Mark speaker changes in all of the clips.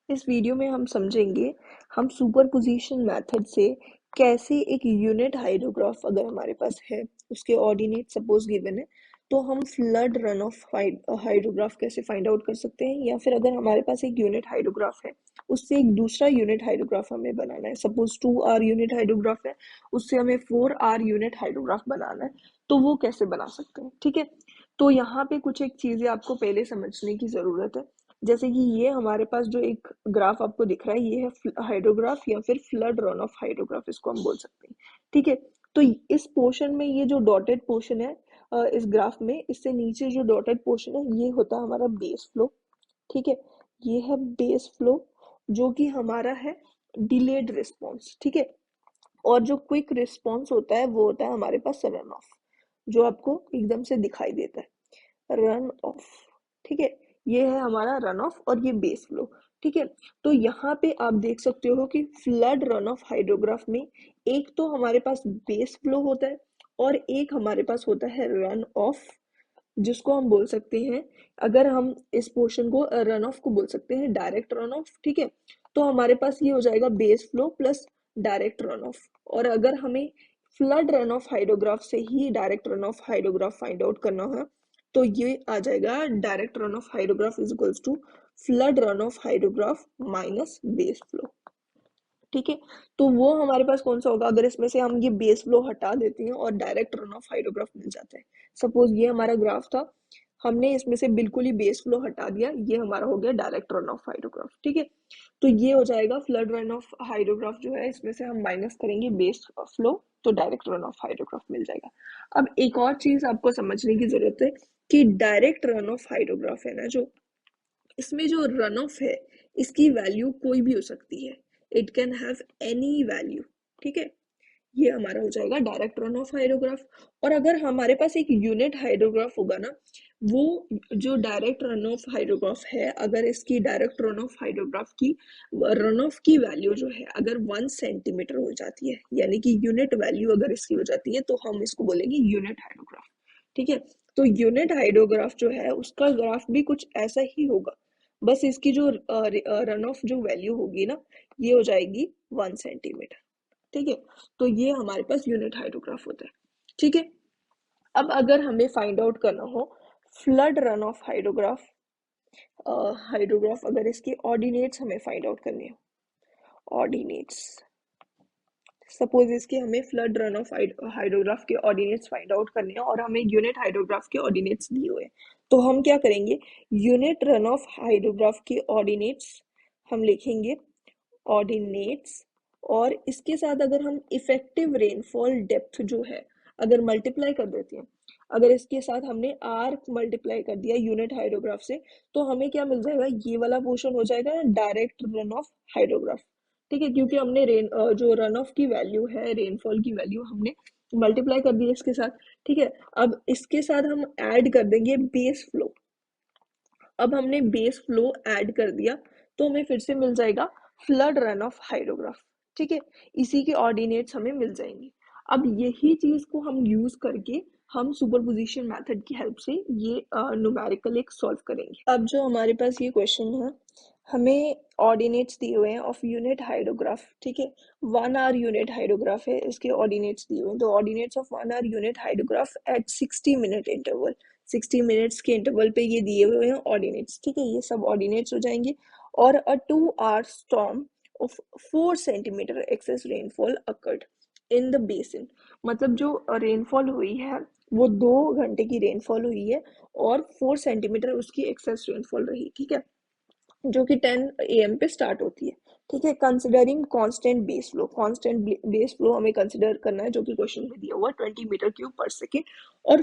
Speaker 1: इस वीडियो में हम समझेंगे हम सुपरपोजिशन मेथड से कैसे एक यूनिट हाइड्रोग्राफ अगर हमारे पास है उसके ऑर्डिनेट सपोज गिवन है तो हम फ्लड रन ऑफ हाइड्रोग्राफ कैसे फाइंड आउट कर सकते हैं, या फिर अगर हमारे पास एक यूनिट हाइड्रोग्राफ है उससे एक दूसरा यूनिट हाइड्रोग्राफ हमें बनाना है। सपोज 2R यूनिट हाइड्रोग्राफ है, उससे हमें 4R यूनिट हाइड्रोग्राफ बनाना है, तो वो कैसे बना सकते हैं। ठीक है, तो यहाँ पे कुछ एक चीजें आपको पहले समझने की जरूरत है। जैसे कि ये हमारे पास जो एक ग्राफ आपको दिख रहा है ये है हाइड्रोग्राफ या फिर फ्लड रन ऑफ हाइड्रोग्राफ, इसको हम बोल सकते हैं। ठीक है, तो इस पोर्शन में ये जो डॉटेड पोर्शन है इस ग्राफ में, इससे नीचे जो डॉटेड पोर्शन है ये होता है हमारा बेस फ्लो। ठीक है, ये है बेस फ्लो जो कि हमारा है डिलेड रिस्पॉन्स। ठीक है, और जो क्विक रिस्पॉन्स होता है वो होता है हमारे पास रन ऑफ, जो आपको एकदम से दिखाई देता है रन ऑफ। ठीक है, ये है हमारा रन ऑफ और ये बेस फ्लो। ठीक है, तो यहाँ पे आप देख सकते हो कि फ्लड रन ऑफ हाइड्रोग्राफ में एक तो हमारे पास बेस फ्लो होता है और एक हमारे पास होता है रन ऑफ, जिसको हम बोल सकते हैं, अगर हम इस पोर्शन को रन ऑफ को बोल सकते हैं डायरेक्ट रन ऑफ। ठीक है, तो हमारे पास ये हो जाएगा base flow plus direct run off. और अगर हमें फ्लड रन ऑफ हाइड्रोग्राफ से ही direct run off hydrograph find out करना है तो ये आ जाएगा direct run off hydrograph is equals to flood run off hydrograph minus base flow. ठीक है, तो वो हमारे पास कौन सा होगा अगर इसमें से हम ये बेस फ्लो हटा देते हैं और डायरेक्ट रन ऑफ हाइड्रोग्राफ मिल जाता है। सपोज ये हमारा ग्राफ था, हमने इसमें से बिल्कुल ही बेस फ्लो हटा दिया, ये हमारा हो गया डायरेक्ट रन ऑफ हाइड्रोग्राफ। ठीक है, तो ये हो जाएगा फ्लड रन ऑफ हाइड्रोग्राफ जो है इसमें से हम माइनस करेंगे बेस फ्लो, तो डायरेक्ट रन ऑफ हाइड्रोग्राफ मिल जाएगा। अब एक और चीज आपको समझने की जरूरत है कि डायरेक्ट रन ऑफ हाइड्रोग्राफ है ना, जो इसमें जो रन ऑफ है इसकी वैल्यू कोई भी हो सकती है, it can have any value. ठीक है, ये हमारा हो जाएगा डायरेक्ट रन ऑफ हाइड्रोग्राफ। और अगर हमारे पास एक यूनिट हाइड्रोग्राफ होगा ना, वो जो डायरेक्ट रन ऑफ हाइड्रोग्राफ है, अगर इसकी डायरेक्ट रन ऑफ हाइड्रोग्राफ की रन ऑफ की वैल्यू जो है अगर 1 सेंटीमीटर हो जाती है, यानी कि यूनिट वैल्यू अगर इसकी हो जाती है, तो हम इसको बोलेंगे यूनिट हाइड्रोग्राफ। ठीक है, तो यूनिट हाइड्रोग्राफ जो है उसका ग्राफ भी कुछ ऐसा ही होगा, बस इसकी जो रन ऑफ जो वैल्यू होगी ना, ये हो जाएगी 1 सेंटीमीटर। ठीक है, तो ये हमारे पास यूनिट हाइड्रोग्राफ होता है। ठीक है, अब अगर हमें फाइंड आउट करना हो फ्लड रन ऑफ हाइड्रोग्राफ, अगर इसके ऑर्डिनेट्स हमें फाइंड आउट करने हो, ऑर्डिनेट्स सपोज इसके हमें फ्लड रन ऑफ हाइड्रोग्राफ के ऑर्डिनेट्स फाइंड आउट करने हैं और हमें यूनिट हाइड्रोग्राफ के ऑर्डिनेट्स दिए हुए हैं, तो हम क्या करेंगे, यूनिट रन ऑफ हाइड्रोग्राफ के ऑर्डिनेट्स हम लिखेंगे ऑर्डिनेट्स, और इसके साथ अगर हम इफेक्टिव रेनफॉल डेप्थ जो है अगर मल्टीप्लाई कर देते हैं, अगर इसके साथ हमने आर मल्टीप्लाई कर दिया यूनिट हाइड्रोग्राफ से, तो हमें क्या मिल जाएगा, ये वाला पोर्शन हो जाएगा डायरेक्ट रन ऑफ हाइड्रोग्राफ। ठीक है, क्योंकि हमने जो रन ऑफ की वैल्यू है, रेनफॉल की वैल्यू हमने मल्टीप्लाई कर दी इसके साथ। ठीक है, अब इसके साथ हम ऐड कर देंगे बेस फ्लो। अब हमने बेस फ्लो ऐड कर दिया तो हमें फिर से मिल जाएगा फ्लड रन ऑफ हाइड्रोग्राफ। ठीक है, इसी के ऑर्डिनेट्स हमें मिल जाएंगे। अब यही चीज को हम यूज करके हम सुपरपोजिशन मेथड की हेल्प से ये न्यूमेरिकल एक सॉल्व करेंगे। अब जो हमारे पास ये क्वेश्चन है, हमें ऑर्डिनेट्स दिए हुए हैं ऑफ यूनिट हाइड्रोग्राफ। ठीक है, 1R यूनिट हाइड्रोग्राफ है, इसके ऑर्डिनेट्स दिए हुए हैं, तो ordinates of 1R unit hydrograph at 60 minute interval, 60 minutes के इंटरवल पे ये दिए हुए हैं ऑर्डिनेट्स। ठीक है, ये सब ऑर्डिनेट्स हो जाएंगे। और a 2R storm of 4 centimetre excess rainfall occurred in the basin, मतलब जो रेनफॉल हुई है वो 2 घंटे की रेनफॉल हुई है और 4 सेंटीमीटर उसकी एक्सेस रेनफॉल रही। ठीक है, जो कि 10 AM पे स्टार्ट होती है। ठीक है, considering constant base flow, constant base flow हमें कंसिडर करना है, जो कि क्वेश्चन में दिया हुआ 20 मीटर क्यूब पर सेकेंड। और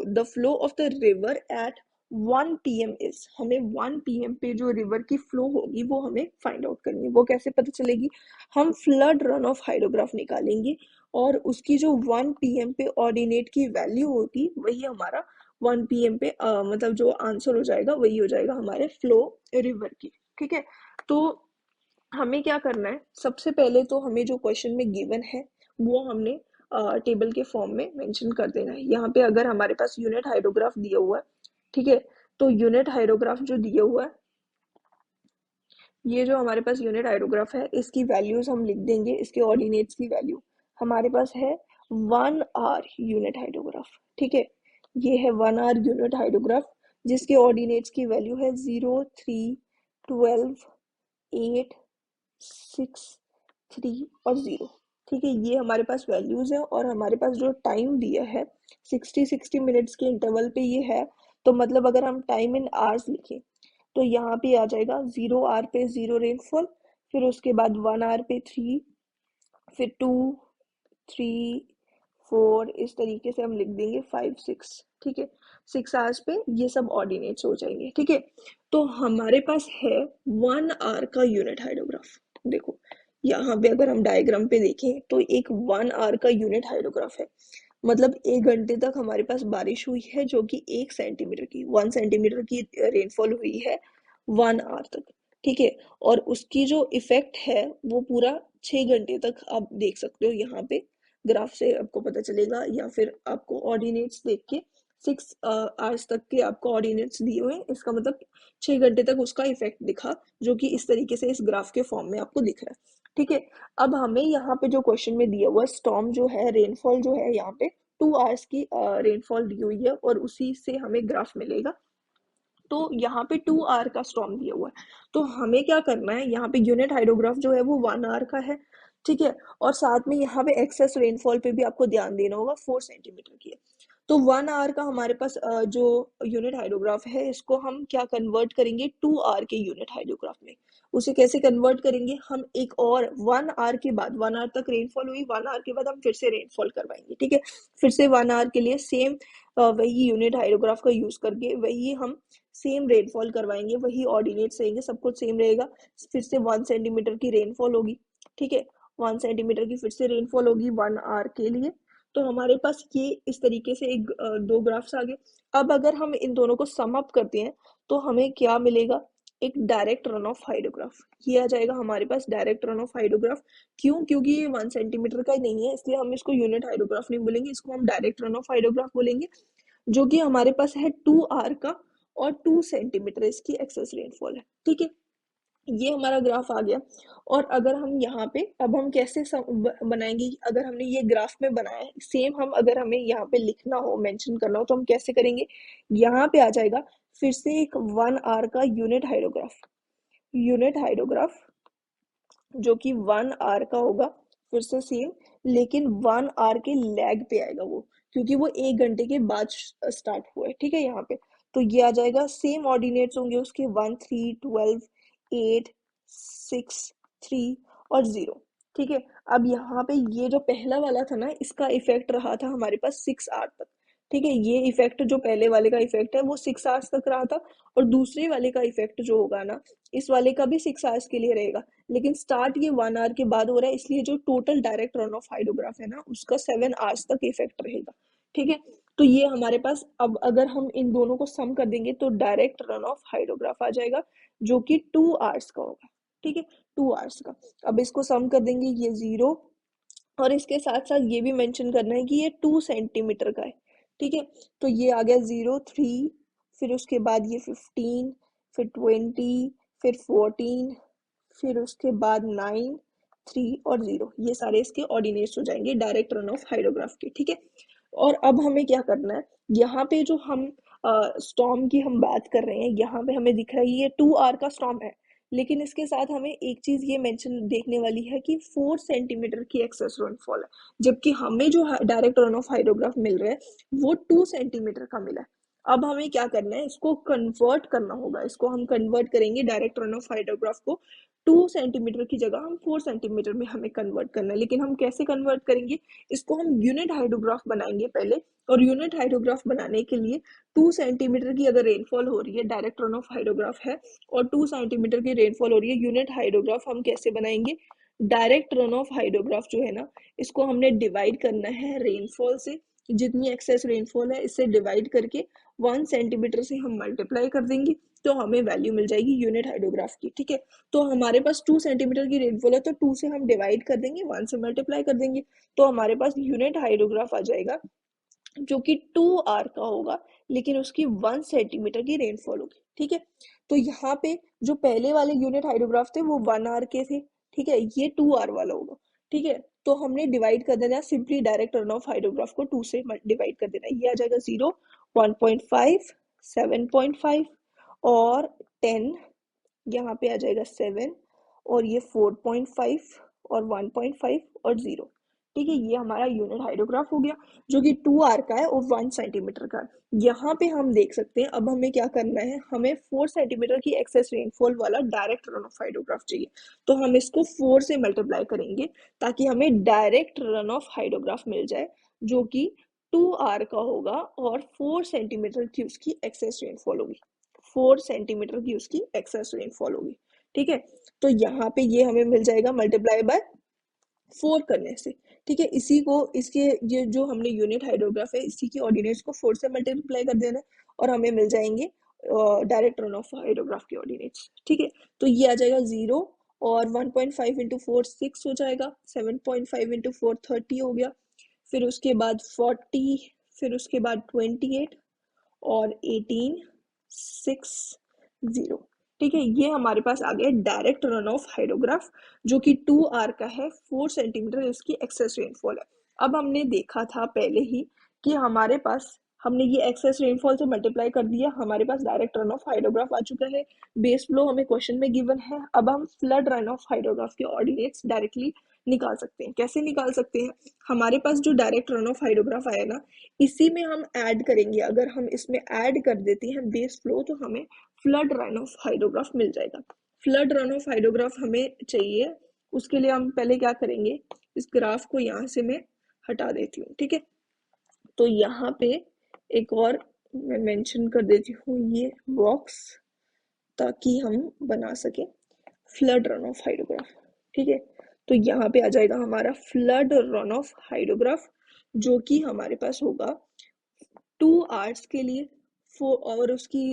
Speaker 1: the flow of the river eight 1 PM is, हमें 1 PM पे जो रिवर की फ्लो होगी वो हमें फाइंड आउट करनी है। वो कैसे पता चलेगी, हम फ्लड रन ऑफ हाइड्रोग्राफ निकालेंगे और उसकी जो 1 PM पे ऑर्डिनेट की वैल्यू होगी वही हमारा 1 PM पे मतलब जो आंसर हो जाएगा वही हो जाएगा हमारे फ्लो रिवर की। ठीक है, तो हमें क्या करना है, सबसे पहले तो हमें जो क्वेश्चन में गिवन है वो हमने टेबल के फॉर्म में मेंशन कर देना है। यहाँ पे अगर हमारे पास यूनिट हाइड्रोग्राफ दिया हुआ है, ठीक है, तो यूनिट हाइड्रोग्राफ जो दिया हुआ है ये जो हमारे पास यूनिट हाइड्रोग्राफ है, इसकी वैल्यूज हम लिख देंगे, इसके ऑर्डिनेट्स की वैल्यू हमारे पास है 1 आवर यूनिट हाइड्रोग्राफ। ठीक है, ये है 1 आवर यूनिट हाइड्रोग्राफ, जिसके ऑर्डिनेट्स की वैल्यू है 0, 3, 12, 8, 6, 3 और 0। ठीक है, ये हमारे पास वैल्यूज है और हमारे पास जो टाइम दिया है 60 मिनट्स के इंटरवल पे ये है। तो मतलब अगर हम टाइम इन आवर्स लिखें तो यहाँ पे आ जाएगा 0 आवर पे 0 रेनफॉल, फिर उसके बाद 1 आवर पे 3, फिर 2, 3, 4, इस तरीके से हम लिख देंगे 5, 6। ठीक है, 6 आवर्स पे ये सब ऑर्डिनेट्स हो जाएंगे। ठीक है, तो हमारे पास है 1 आवर का यूनिट हाइड्रोग्राफ। देखो यहाँ पे अगर हम डायग्राम पे देखें तो एक 1 आवर का यूनिट हाइड्रोग्राफ है, मतलब 1 घंटे तक हमारे पास बारिश हुई है जो कि 1 सेंटीमीटर की 1 सेंटीमीटर की रेनफॉल हुई है 1 आवर तक। ठीक है, और उसकी जो इफेक्ट है वो पूरा 6 घंटे तक आप देख सकते हो, यहाँ पे ग्राफ से आपको पता चलेगा, या फिर आपको ऑर्डिनेट्स देख के 6 आवर्स तक के आपको ऑर्डिनेट्स दिए हुए हैं, इसका मतलब 6 घंटे तक उसका इफेक्ट दिखा, जो कि इस तरीके से इस ग्राफ के फॉर्म में आपको दिख रहा है। ठीक है, अब हमें यहाँ पे जो क्वेश्चन में दिया हुआ स्टॉर्म जो है, रेनफॉल जो है यहाँ पे 2 आवर्स की रेनफॉल दी हुई है और उसी से हमें ग्राफ मिलेगा। तो यहाँ पे 2 आवर का स्टॉर्म दिया हुआ है, तो हमें क्या करना है, यहाँ पे यूनिट हाइड्रोग्राफ जो है वो 1 आवर का है। ठीक है, और साथ में यहाँ पे एक्सेस रेनफॉल पे भी आपको ध्यान देना होगा, 4 सेंटीमीटर की है। तो 1 आवर का हमारे पास जो यूनिट हाइड्रोग्राफ है, इसको हम क्या कन्वर्ट करेंगे 2 आवर के यूनिट हाइड्रोग्राफ में। उसे कैसे कन्वर्ट करेंगे, हम एक और 1 आवर के बाद, 1 आवर तक रेनफॉल हुई, 1 आवर के बाद हम फिर से रेनफॉल करवाएंगे। ठीक है, फिर से 1 आवर के लिए सेम वही यूनिट हाइड्रोग्राफ का यूज करके वही हम सेम रेनफॉल करवाएंगे, वही ऑर्डिनेट्स रहेंगे, सब कुछ सेम रहेगा। फिर से 1 सेंटीमीटर की रेनफॉल होगी। ठीक है, 1 सेंटीमीटर की फिर से रेनफॉल होगी 1 आवर के लिए। तो हमारे पास ये इस तरीके से एक दो ग्राफ्स आ गए। अब अगर हम इन दोनों को सम अप करते हैं तो हमें क्या मिलेगा, एक डायरेक्ट रन ऑफ हाइड्रोग्राफ। ये आ जाएगा हमारे पास डायरेक्ट रन ऑफ हाइड्रोग्राफ। क्यों, क्योंकि ये 1 सेंटीमीटर का नहीं है, इसलिए हम इसको यूनिट हाइड्रोग्राफ नहीं बोलेंगे, इसको हम डायरेक्ट रन ऑफ हाइड्रोग्राफ बोलेंगे, जो कि हमारे पास है 2 आवर का और 2 सेंटीमीटर इसकी एक्सेस रेनफॉल है। ठीक है, ये हमारा ग्राफ आ गया। और अगर हम यहाँ पे अब हम कैसे बनाएंगे, अगर हमने ये ग्राफ में बनाया है सेम, हम अगर हमें यहाँ पे लिखना हो, मेंशन करना हो, तो हम कैसे करेंगे, यहाँ पे आ जाएगा फिर से एक 1 आवर का यूनिट हाइड्रोग्राफ। यूनिट हाइड्रोग्राफ जो कि 1 आवर का होगा, फिर से सेम, लेकिन 1 आवर के लैग पे आएगा वो, क्योंकि वो 1 घंटे के बाद स्टार्ट हुआ है। ठीक है, यहाँ पे तो ये आ जाएगा, सेम ऑर्डिनेट्स होंगे उसके 1, 3, 12, 8, 6, 3 और 0। ठीक है, अब यहाँ पे ये जो पहला वाला था ना, इसका इफेक्ट रहा था हमारे पास 6 आवर तक। ठीक है, ये इफेक्ट जो पहले वाले का इफेक्ट है वो 6 आवर्स तक रहा था, और दूसरे वाले का इफेक्ट जो होगा ना, इस वाले का भी 6 आवर्स के लिए रहेगा, लेकिन स्टार्ट ये 1 आवर के बाद हो रहा है, इसलिए जो total direct run off hydrograph है ना, उसका 7 आवर्स तक इफेक्ट रहेगा। ठीक है, तो ये हमारे पास, अब अगर हम इन दोनों को सम कर देंगे तो डायरेक्ट रन ऑफ हाइड्रोग्राफ आ जाएगा, जो कि 2 आवर्स का होगा। ठीक है, 2 आवर्स का। अब इसको सम कर देंगे, ये 0, और इसके साथ साथ ये भी मेंशन करना है कि ये 2 सेंटीमीटर का है। ठीक है, तो ये आ गया 0, 3, फिर उसके बाद ये 15, फिर 20, फिर 14, फिर उसके बाद 9, 3 और 0, ये सारे इसके ऑर्डिनेट्स हो जाएंगे डायरेक्ट रन ऑफ हाइड्रोग्राफ के। ठीक है, और अब हमें क्या करना है, यहाँ पे जो हम स्टॉर्म की हम बात कर रहे हैं, यहाँ पे हमें दिख रहा है ये 2 आवर का स्टॉर्म है, लेकिन इसके साथ हमें एक चीज ये मेंशन देखने वाली है कि 4 सेंटीमीटर की एक्सेस रेनफॉल है, जबकि हमें जो डायरेक्ट रन ऑफ हाइड्रोग्राफ मिल रहा है वो 2 सेंटीमीटर का मिला है। अब हमें क्या करना है, इसको कन्वर्ट करना होगा, इसको हम कन्वर्ट करेंगे डायरेक्ट रन ऑफ हाइड्रोग्राफ को, 2 सेंटीमीटर की जगह हम 4 सेंटीमीटर में हमें कन्वर्ट करना है। लेकिन हम कैसे कन्वर्ट करेंगे, इसको हम यूनिट हाइड्रोग्राफ बनाएंगे पहले, और यूनिट हाइड्रोग्राफ बनाने के लिए 2 सेंटीमीटर की अगर रेनफॉल हो रही है, डायरेक्ट रन ऑफ हाइड्रोग्राफ है, और 2 सेंटीमीटर की रेनफॉल हो रही है, यूनिट हाइड्रोग्राफ हम कैसे बनाएंगे, डायरेक्ट रन ऑफ हाइड्रोग्राफ जो है ना, इसको हमने डिवाइड करना है रेनफॉल से, जितनी एक्सेस रेनफॉल है इससे डिवाइड करके 1 सेंटीमीटर से हम मल्टीप्लाई कर देंगे, तो हमें वैल्यू मिल जाएगी यूनिट हाइड्रोग्राफ की। ठीक है, तो हमारे पास 2 सेंटीमीटर की रेनफॉल है, तो 2 से हम डिवाइड कर देंगे, 1 से मल्टीप्लाई कर देंगे, तो हमारे पास यूनिट हाइड्रोग्राफ आ जाएगा, जो कि 2 आवर का होगा, लेकिन उसकी 1 सेंटीमीटर की रेनफॉल होगी। ठीक है, तो यहाँ पे जो पहले वाले यूनिट हाइड्रोग्राफ थे वो 1 आवर के थे, ठीक है, ये 2 आवर वाला होगा, ठीक है। तो हमने डिवाइड कर देना, simply direct run off hydrograph को 2 से डिवाइड कर देना, ये आ जाएगा 0, 1.5, 7.5 और 10, यहाँ पे आ जाएगा 7 और ये 4.5 और 1.5 और 0, ठीक है। ये हमारा यूनिट हाइड्रोग्राफ हो गया जो कि 2 आर का है और 1 सेंटीमीटर का है। यहाँ पे हम देख सकते हैं अब हमें क्या करना है, हमें 4 सेंटीमीटर की एक्सेस रेनफॉल वाला डायरेक्ट रन ऑफ हाइड्रोग्राफ चाहिए। तो हम इसको 4 से मल्टीप्लाई करेंगे ताकि हमें डायरेक्ट रन ऑफ हाइड्रोग्राफ मिल जाए जो कि 2 आर का होगा और 4 सेंटीमीटर की उसकी एक्सेस रेनफॉल होगी, 4 सेंटीमीटर की उसकी एक्सेस रेनफॉल होगी, ठीक है। तो यहाँ पे ये हमें मिल जाएगा मल्टीप्लाई बाय 4 करने से, ठीक है। इसी को इसके ये जो हमने यूनिट हाइड्रोग्राफ है इसी की ऑर्डिनेट्स को 4 से मल्टीप्लाई कर देना है और हमें मिल जाएंगे डायरेक्ट रन ऑफ हाइड्रोग्राफ के ऑर्डिनेट्स, ठीक है। तो ये आ जाएगा 0 और 1.5 इंटू 4 6 हो जाएगा, 7.5 इंटू 4 30 हो गया, फिर उसके बाद 40, फिर उसके बाद 28 और 18 6 0, ठीक है। ये हमारे पास आ गया डायरेक्ट रन ऑफ हाइड्रोग्राफ जो कि 2 आर का है, 4 सेंटीमीटर इसकी एक्सेस रेनफॉल है। अब हमने देखा था पहले ही कि हमारे पास हमने ये एक्सेस रेनफॉल से मल्टीप्लाई कर दिया, हमारे पास डायरेक्ट रन ऑफ हाइड्रोग्राफ आ चुका है, बेस फ्लो हमें क्वेश्चन में गिवन है। अब हम फ्लड रन ऑफ हाइड्रोग्राफ के ऑर्डिनेट्स डायरेक्टली निकाल सकते हैं। कैसे निकाल सकते हैं, हमारे पास जो डायरेक्ट रन ऑफ हाइड्रोग्राफ आया ना इसी में हम ऐड करेंगे, अगर हम इसमें ऐड कर देते हैं बेस फ्लो तो हमें फ्लड रन ऑफ हाइड्रोग्राफ मिल जाएगा। फ्लड रन ऑफ हाइड्रोग्राफ हमें चाहिए, उसके लिए हम पहले क्या करेंगे, इस ग्राफ को यहाँ से मैं हटा देती हूँ, ठीक है। तो यहाँ पे एक और मैं मेंशन कर देती हूँ ये बॉक्स ताकि हम बना सके फ्लड रन ऑफ हाइड्रोग्राफ, ठीक है। तो यहाँ पे आ जाएगा हमारा फ्लड रन ऑफ हाइड्रोग्राफ जो कि हमारे पास होगा 2 आवर्स के लिए और उसकी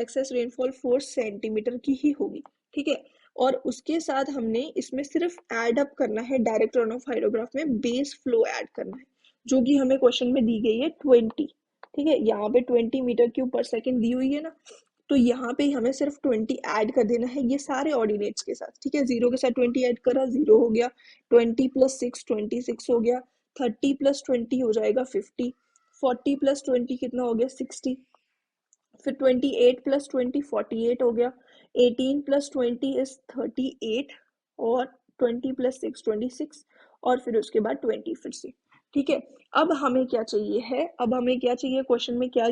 Speaker 1: एक्सेस रेनफॉल 4 सेंटीमीटर की ही होगी, ठीक है। और उसके साथ हमने इसमें सिर्फ ऐड अप करना है, डायरेक्ट रन ऑफ हाइड्रोग्राफ में बेस फ्लो ऐड करना है जो कि हमें क्वेश्चन में दी गई है 20, ठीक है। यहाँ पे 20 मीटर क्यूब पर सेकेंड दी हुई है ना, तो यहाँ पे हमें सिर्फ 20 ऐड कर देना है ये सारे ऑर्डिनेट्स के साथ, ठीक है। 0 के साथ 20 ऐड करा, 0 हो गया, 20 प्लस 6 26 हो गया, 30 प्लस 20 हो जाएगा 50, 40 प्लस 20 कितना हो गया 60, फिर 28 प्लस 20 48 हो गया, 18 प्लस 20 इज 38 और 20 प्लस 6 26 और फिर उसके बाद 20 फिर से, ठीक है। अब हमें क्या चाहिए है, अब हमें क्या चाहिए, क्वेश्चन में क्या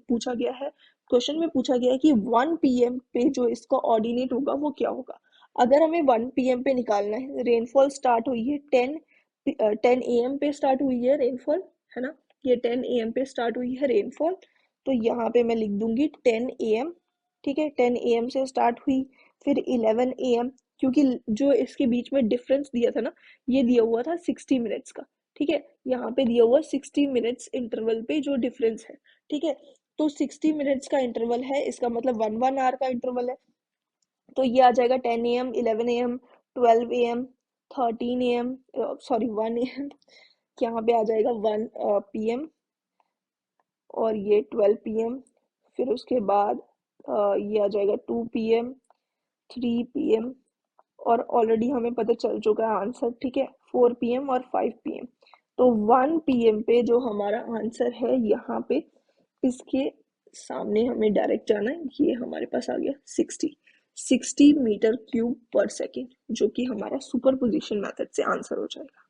Speaker 1: पूछा गया है, क्वेश्चन में पूछा गया है कि 1 PM पे जो इसका ऑर्डिनेट होगा वो क्या होगा। अगर हमें 1 PM पे निकालना है, रेनफॉल स्टार्ट हुई है 10 AM पे स्टार्ट हुई है रेनफॉल, है ना, ये 10 AM पे स्टार्ट हुई है रेनफॉल। तो यहाँ पे मैं लिख दूंगी 10 AM, ठीक है। 10 AM से स्टार्ट हुई, फिर 11 AM, क्योंकि जो इसके बीच में डिफरेंस दिया था ना ये दिया हुआ था 60 मिनट्स का, ठीक है। यहाँ पे दिया हुआ 60 मिनट्स इंटरवल पे जो डिफरेंस है, ठीक है। तो 60 मिनट्स का इंटरवल है, इसका मतलब 1 1 आवर का इंटरवल है। तो ये आ जाएगा 10 AM 11 AM 12 AM 13 AM, sorry 1 AM, यहाँ पे आ जाएगा 1 PM और ये 12 PM, फिर उसके बाद ये आ जाएगा 2 PM 3 PM और ऑलरेडी हमें पता चल चुका है आंसर, ठीक है, 4 PM और 5 PM। तो 1 PM पे जो हमारा आंसर है यहाँ पे इसके सामने हमें डायरेक्ट जाना है, ये हमारे पास आ गया 60 मीटर क्यूब पर सेकेंड जो कि हमारा सुपरपोजिशन मेथड से आंसर हो जाएगा।